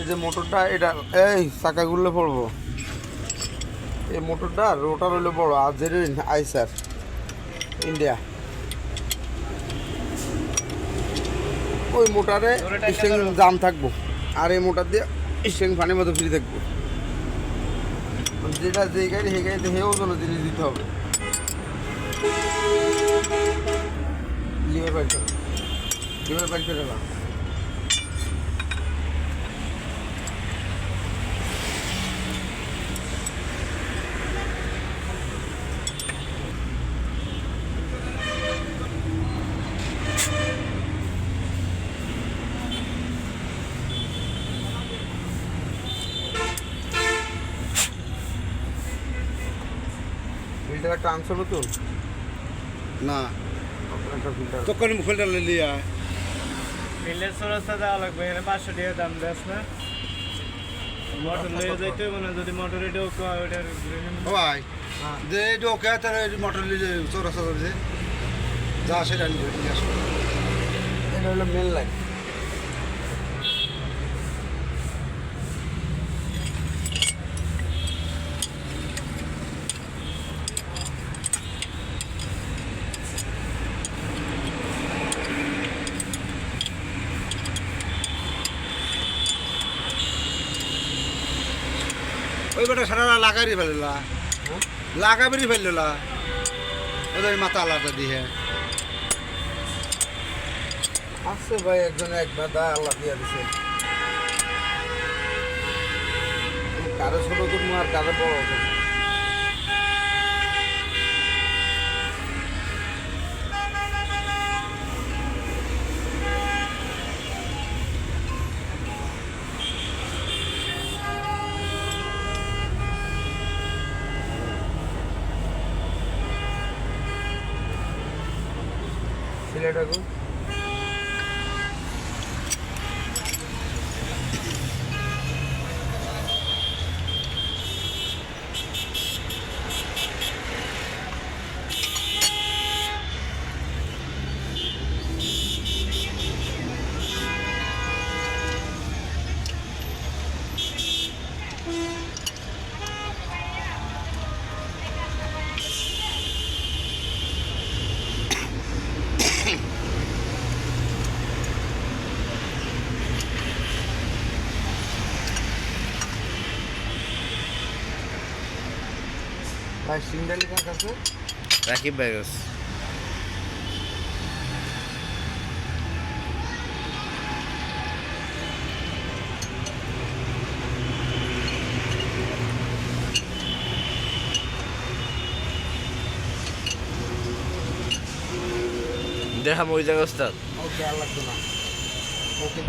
এই যে মোটরটা এটা এই চাকা গুলো পড়বো, এই মোটরটা রোটার হইলো বড় আজের আইসার ইন্ডিয়া, ওই মোটরে স্টিং জাম থাকবো আর এই মোটর দিয়ে স্টিং পানির মতো ফ্রি থাকবো। যেটা যে গাড়ি সেই গাড়িতে হেও জন্য জিনিস দিতে হবে। লিভার বাইক করে না ফিল্টার একটা আনছো নতুন না একটা ফিল্টার তখন ফিল্টার লিয়া ফিল্ডের সরস্তা দেওয়া লাগবে, এখানে 500 টাকা দাম দেস না। মোটর লয়ে যাইতে মানে যদি মোটরে ঢোক ওটার ভাই যে ওকে তার মোটর লিয়ে চৌরাস্তা যাবে যা সেটা নিয়ে আসো। এটা হলো মেন লাইন। ওই বেটা সারা লাগাই ফেললা লাগাবেরি ফেললা ওদের মাথা আলাদা দিয়ে আছে ভাই একজনে একবার দা আল্লাহ দিয়া দিছে, কারো ছোট করবো আর কারো বড় করবো। সিলেটাকু ভাই সিন্ডালি কার কাছে রাকিব ভাইরাস দেখাম ওই জায়গা ওস্তাদ। ওকে আর লাগবে না, ওকে